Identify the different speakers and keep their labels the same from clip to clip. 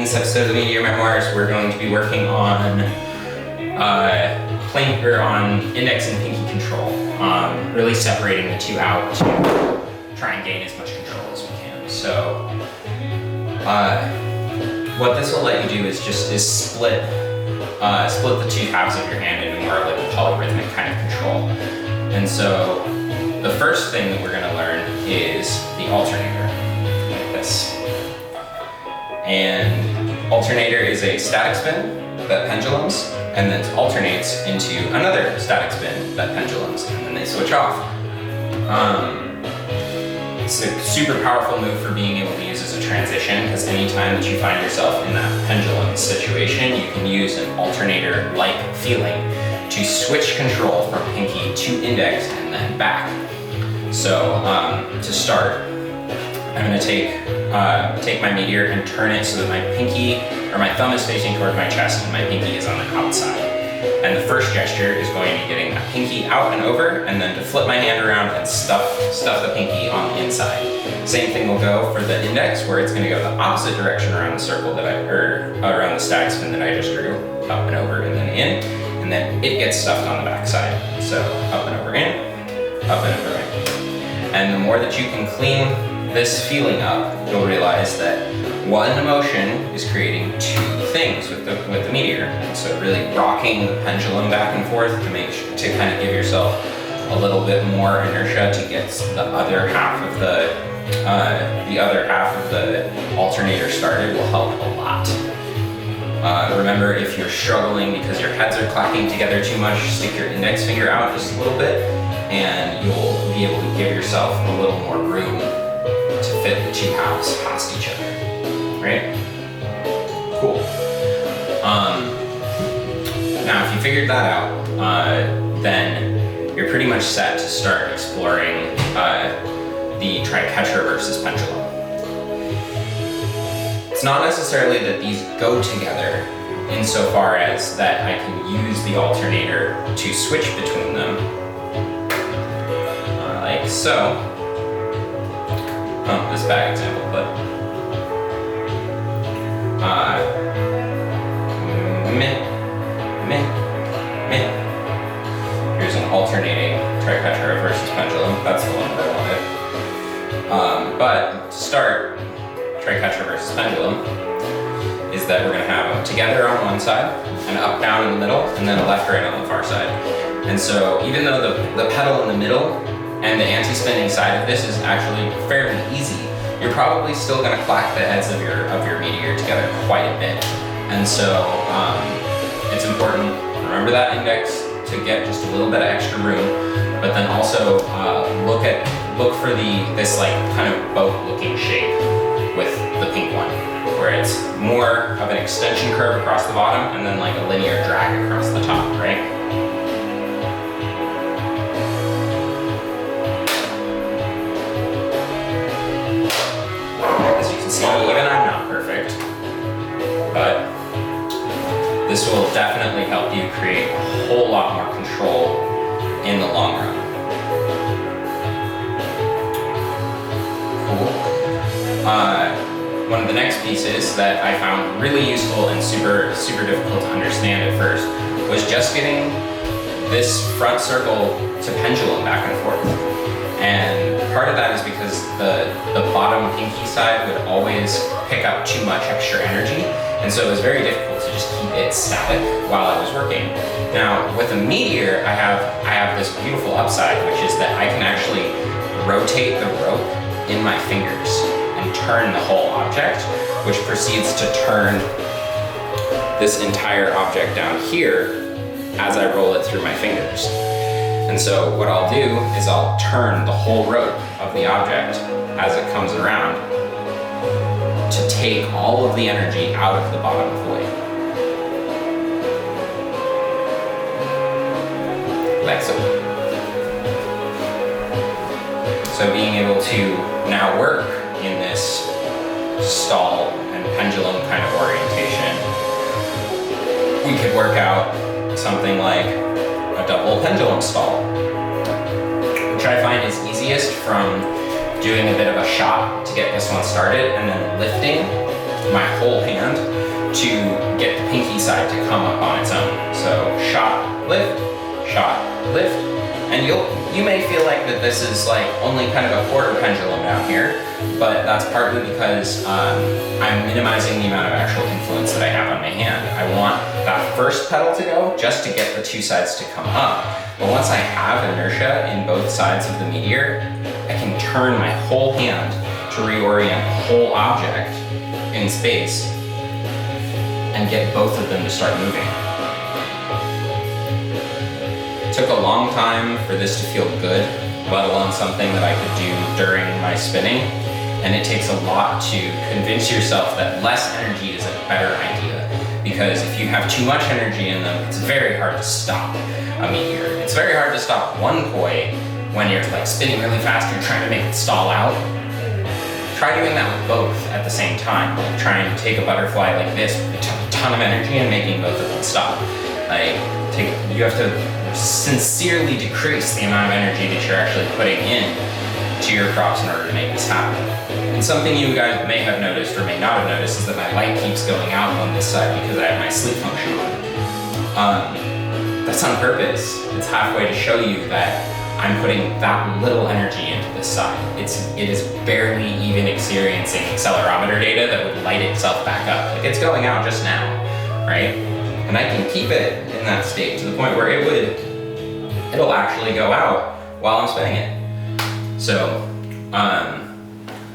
Speaker 1: this episode of the Meteor Memoirs, we're going to be working on on index and pinky control, really separating the two out to try and gain as much control as we can. So what this will let you do is split the two halves of your hand into more like a polyrhythmic kind of control. And so the first thing that we're going to learn is the alternator, like this. And alternator is a static spin that pendulums, and then alternates into another static spin that pendulums, and then they switch off. It's a super powerful move for being able to use as a transition, because anytime that you find yourself in that pendulum situation, you can use an alternator-like feeling to switch control from pinky to index and then back. So to start, I'm going to take my meteor and turn it so that my pinky, or my thumb is facing toward my chest and my pinky is on the outside. And the first gesture is going to be getting my pinky out and over, and then to flip my hand around and stuff the pinky on the inside. Same thing will go for the index, where it's going to go the opposite direction around the circle around the static spin that I just drew, up and over and then in, and then it gets stuffed on the back side. So up and over in, up and over in. And the more that you can clean this feeling up, you'll realize that one motion is creating two things with the meteor. And so really rocking the pendulum back and forth to kind of give yourself a little bit more inertia to get the other half of the alternator started will help a lot. Remember, if you're struggling because your heads are clacking together too much, stick your index finger out just a little bit, and you'll be able to give yourself a little more room to fit the two halves past each other, right? Cool. Now, if you figured that out, then you're pretty much set to start exploring the triquetra versus pendulum. It's not necessarily that these go together insofar as that I can use the alternator to switch between them, like so. This is a bad example, but here's an alternating triquetra versus pendulum. That's the one that I wanted. But to start, triquetra versus pendulum is that we're going to have them together on one side, and up down in the middle, and then a left right on the far side. And so even though the pedal in the middle and the anti-spinning side of this is actually fairly easy, you're probably still going to clack the heads of your meteor together quite a bit. And so it's important, remember that index to get just a little bit of extra room, but then also look for this like kind of boat looking shape with the pink one, where it's more of an extension curve across the bottom and then like a linear drag across the top, right? Even I'm not perfect, but this will definitely help you create a whole lot more control in the long run. Cool. One of the next pieces that I found really useful and super difficult to understand at first was just getting this front circle to pendulum back and forth. And part of that is because the bottom pinky side would always pick up too much extra energy, and so it was very difficult to just keep it static while I was working. Now with a meteor, I have this beautiful upside, which is that I can actually rotate the rope in my fingers and turn the whole object, which proceeds to turn this entire object down here as I roll it through my fingers. And so what I'll do is I'll turn the whole rope of the object as it comes around to take all of the energy out of the bottom of the weight. Like so. So being able to now work in this stall and pendulum kind of orientation, we could work out something like a double pendulum stall, which I find is easiest from doing a bit of a shot to get this one started and then lifting my whole hand to get the pinky side to come up on its own. So shot, lift, and you may feel like that this is like only kind of a quarter pendulum down here, but that's partly because I'm minimizing the amount of actual influence that I have on my hand. I want that first pedal to go just to get the two sides to come up. But once I have inertia in both sides of the meteor, I can turn my whole hand to reorient the whole object in space and get both of them to start moving. It took a long time for this to feel good, let alone something that I could do during my spinning. And it takes a lot to convince yourself that less energy is a better idea. Because if you have too much energy in them, it's very hard to stop a meteor. It's very hard to stop one koi when you're like spinning really fast, you're trying to make it stall out. Try doing that with both at the same time. Like trying to take a butterfly like this with a ton of energy and making both of them stop. You have to sincerely decrease the amount of energy that you're actually putting in to your props in order to make this happen. And something you guys may have noticed or may not have noticed is that my light keeps going out on this side because I have my sleep function on. That's on purpose. It's halfway to show you that I'm putting that little energy into this side. It is barely even experiencing accelerometer data that would light itself back up. Like it's going out just now, right? And I can keep it in that state to the point where it'll actually go out while I'm spinning it. So,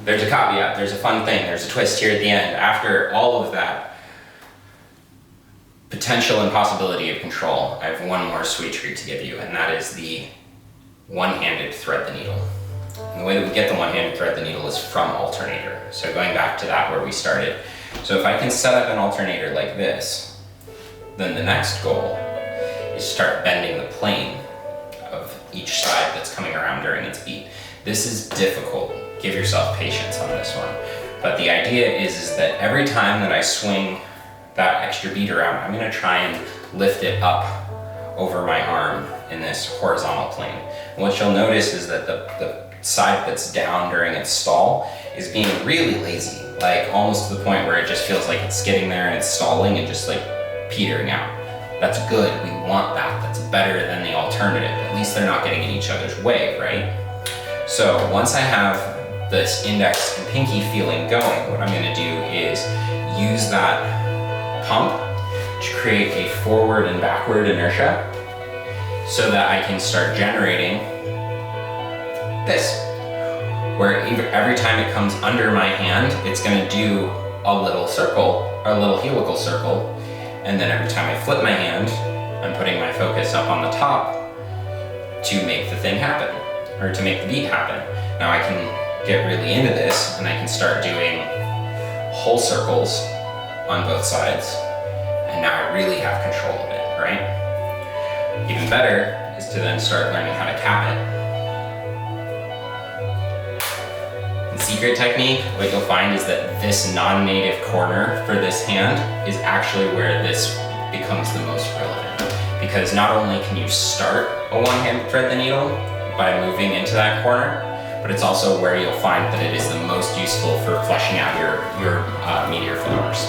Speaker 1: there's a caveat, there's a fun thing, there's a twist here at the end. After all of that potential and possibility of control, I have one more sweet treat to give you, and that is the one-handed thread the needle. And the way that we get the one-handed thread the needle is from alternator. So going back to that where we started. So if I can set up an alternator like this, then the next goal is start bending the plane of each side that's coming around during its beat. This is difficult. Give yourself patience on this one. But the idea is that every time that I swing that extra beat around, I'm gonna try and lift it up over my arm in this horizontal plane. And what you'll notice is that the side that's down during its stall is being really lazy, like almost to the point where it just feels like it's getting there and it's stalling and just like petering out. That's good, we want that. That's better than the alternative. At least they're not getting in each other's way, right? So once I have this index and pinky feeling going, what I'm gonna do is use that pump to create a forward and backward inertia so that I can start generating this, where every time it comes under my hand, it's gonna do a little circle, or a little helical circle, and then every time I flip my hand, I'm putting my focus up on the top to make the thing happen, or to make the beat happen. Now I can get really into this, and I can start doing whole circles on both sides, and now I really have control of it, right? Even better is to then start learning how to cap it. The secret technique, what you'll find is that this non-native corner for this hand is actually where this becomes the most relevant. Because not only can you start a one-hand thread the needle by moving into that corner, but it's also where you'll find that it is the most useful for fleshing out your meteor flowers.